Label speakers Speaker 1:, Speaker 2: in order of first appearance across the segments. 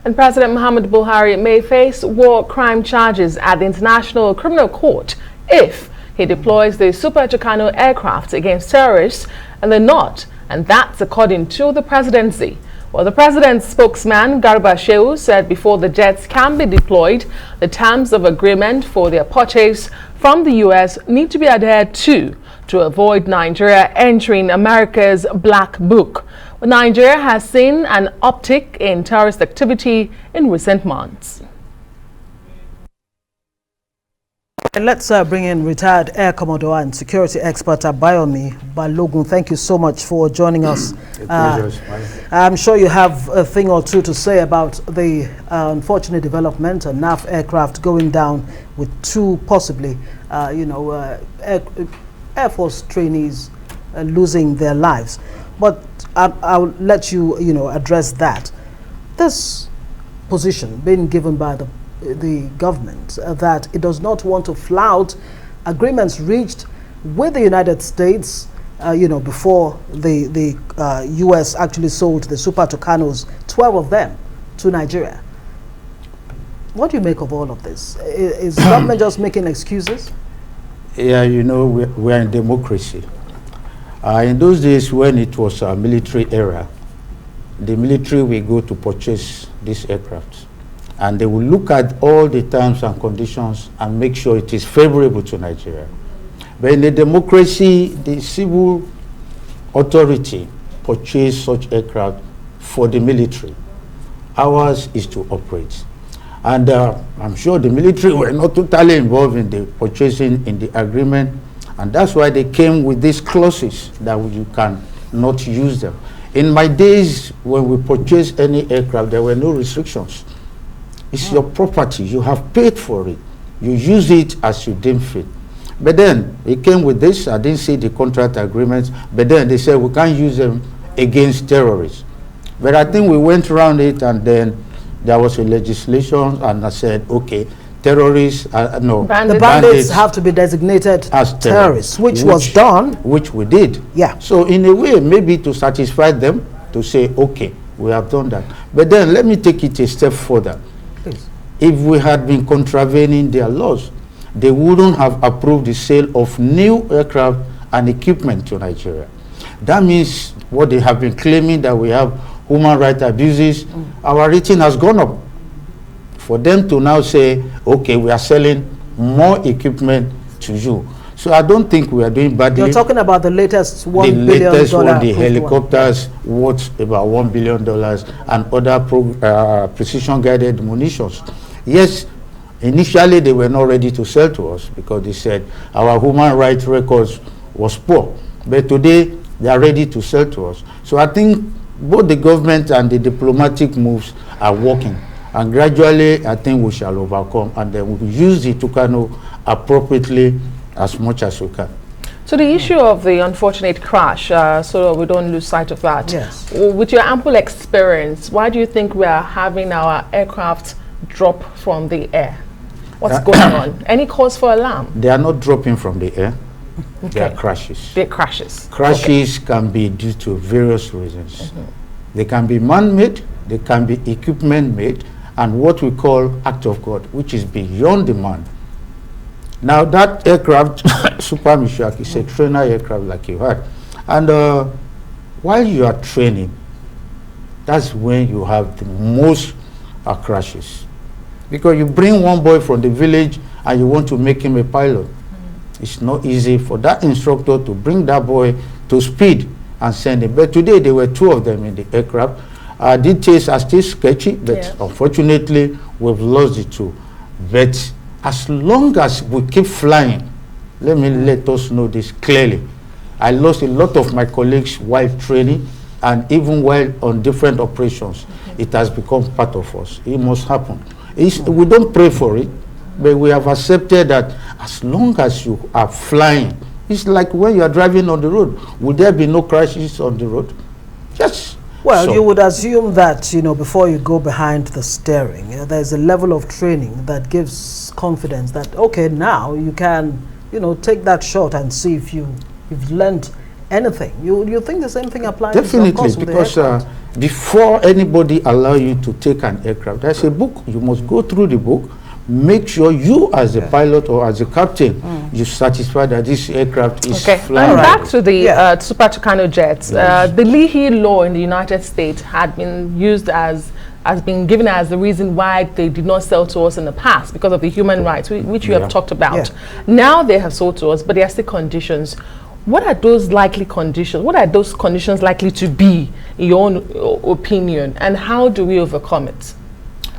Speaker 1: And President Muhammad Buhari may face war crime charges at the International Criminal Court if he deploys the Super Tucano aircraft against terrorists in the north, and that's according to the presidency. Well, the president's spokesman, Garba Shehu, said before the jets can be deployed, the terms of agreement for their purchase from the U.S. need to be adhered to avoid Nigeria entering America's black book. Well, Nigeria has seen an uptick in terrorist activity in recent months.
Speaker 2: And let's bring in retired Air Commodore and security expert Abayomi Balogun. Thank you so much for joining us. I'm sure you have a thing or two to say about the unfortunate development, a NAF aircraft going down with two possibly, Air Force trainees losing their lives. But I'll let you, address that. This position being given by the government that it does not want to flout agreements reached with the United States, before the U.S. actually sold the Super Tucanos, 12 of them, to Nigeria. What do you make of all of this? Is government just making excuses?
Speaker 3: Yeah, we're in democracy. In those days when it was a military era, the military will go to purchase these aircraft. And they will look at all the terms and conditions and make sure it is favorable to Nigeria. But in a democracy, the civil authority purchase such aircraft for the military. Ours is to operate. And I'm sure the military were not totally involved in the purchasing in the agreement. And that's why they came with these clauses that you can not use them. In my days, when we purchased any aircraft, there were no restrictions. It's your property. You have paid for it. You use it as you deem fit. But then it came with this. I didn't see the contract agreements. But then they said we can't use them against terrorists. But I think we went around it, and then there was a legislation, and I said, okay, terrorists, no.
Speaker 2: The bandits have to be designated as terrorists, which was done.
Speaker 3: Which we did.
Speaker 2: Yeah.
Speaker 3: So in a way, maybe to satisfy them, to say, okay, we have done that. But then let me take it a step further. If we had been contravening their laws, they wouldn't have approved the sale of new aircraft and equipment to Nigeria. That means what they have been claiming, that we have human rights abuses, our rating has gone up. For them to now say, okay, we are selling more equipment to you. So I don't think we are doing badly.
Speaker 2: You're talking about the latest $1 billion.
Speaker 3: The latest one, the helicopters worth about $1 billion and other precision-guided munitions. Yes, initially they were not ready to sell to us because they said our human rights records was poor. But today they are ready to sell to us. So I think both the government and the diplomatic moves are working. And gradually, I think we shall overcome, and then we will use the Tucano appropriately as much as we can.
Speaker 1: So the issue of the unfortunate crash, so we don't lose sight of that.
Speaker 2: Yes.
Speaker 1: With your ample experience, why do you think we are having our aircraft drop from the air? What's going on? Any cause for alarm?
Speaker 3: They are not dropping from the air.
Speaker 1: Okay.
Speaker 3: They are crashes.
Speaker 1: They're crashes.
Speaker 3: Crashes can be due to various reasons. They can be man-made, they can be equipment-made, and what we call act of God, which is beyond the man. Now that aircraft, Super Mishak, is a trainer aircraft like you had. And while you are training, that's when you have the most crashes. Because you bring one boy from the village and you want to make him a pilot. It's not easy for that instructor to bring that boy to speed and send him. But today there were two of them in the aircraft. Details are still sketchy, but unfortunately we've lost the two. But as long as we keep flying, let us know this clearly. I lost a lot of my colleagues while training, and even while on different operations. It has become part of us. It must happen. We don't pray for it, but we have accepted that as long as you are flying, it's like when you are driving on the road. Would there be no crashes on the road? Yes.
Speaker 2: Well, so you would assume that, before you go behind the steering, there's a level of training that gives confidence that, okay, now you can, take that shot and see if you've learned anything. You think the same thing applies?
Speaker 3: Definitely,
Speaker 2: of course, with
Speaker 3: because before anybody allow you to take an aircraft, there's a book. You must go through the book. Make sure you, as a pilot or as a captain, you satisfy that this aircraft is flying.
Speaker 1: And back to the Super Tucano jets. The Leahy law in the United States had been used as been given as the reason why they did not sell to us in the past, because of the human rights, which you have talked about. Now they have sold to us, but there are still conditions. What are those likely conditions? What are those conditions likely to be, in your own opinion, and how do we overcome it?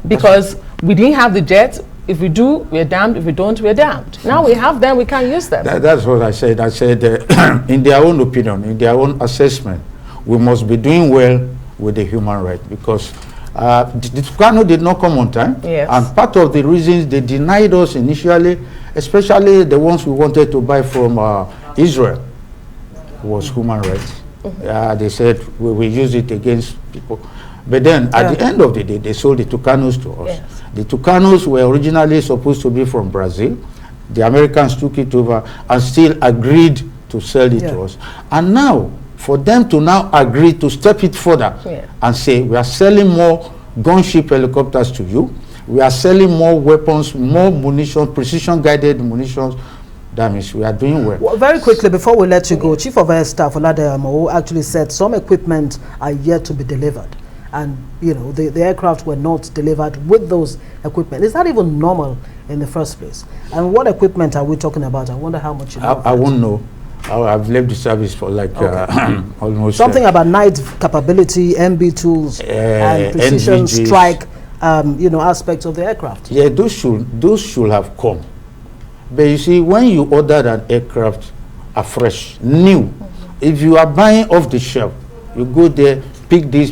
Speaker 1: Because we didn't have the jets. If we do, we're damned. If we don't, we're damned. Now we have them, we can't use them.
Speaker 3: That's what I said. I said, in their own opinion, in their own assessment, we must be doing well with the human right, because the Tucano did not come on time.
Speaker 1: Yes.
Speaker 3: And part of the reasons they denied us initially, especially the ones we wanted to buy from Israel, was human rights. They said we will use it against people. But then at the end of the day, they sold the Tucanos to us.
Speaker 1: Yes.
Speaker 3: The Tucanos were originally supposed to be from Brazil. The Americans took it over and still agreed to sell it to us. And now, for them to now agree to step it further and say, we are selling more gunship helicopters to you, we are selling more weapons, more munitions, precision-guided munitions, that means we are doing well.
Speaker 2: Very quickly, before we let you go, Chief of Air Staff Oladeyamo actually said some equipment are yet to be delivered. And, you know, the aircraft were not delivered with those equipment. Is that even normal in the first place? And what equipment are we talking about? I wonder how much you know.
Speaker 3: I won't know. I've left the service for like almost...
Speaker 2: Something about night capability, MB tools, and precision
Speaker 3: NVGs.
Speaker 2: strike, you know, aspects of the aircraft.
Speaker 3: Yeah, those should have come. But you see, when you order an aircraft afresh, new, if you are buying off the shelf, you go there, pick this,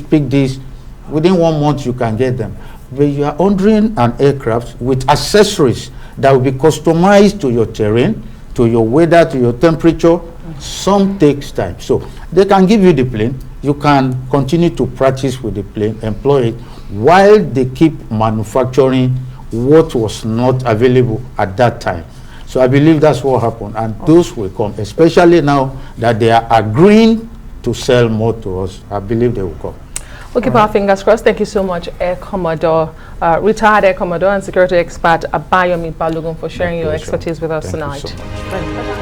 Speaker 3: within 1 month you can get them. But you are ordering an aircraft with accessories that will be customized to your terrain, to your weather, to your temperature. Some takes time. So they can give you the plane, you can continue to practice with the plane, employ it, while they keep manufacturing what was not available at that time. So I believe that's what happened, and those will come, especially now that they are agreeing to sell more to us. I believe they will come.
Speaker 1: We'll keep our fingers crossed. Thank you so much, Air Commodore, retired Air Commodore and security expert Abayomi Balogun, for sharing your expertise with us tonight.
Speaker 3: Thank you so much.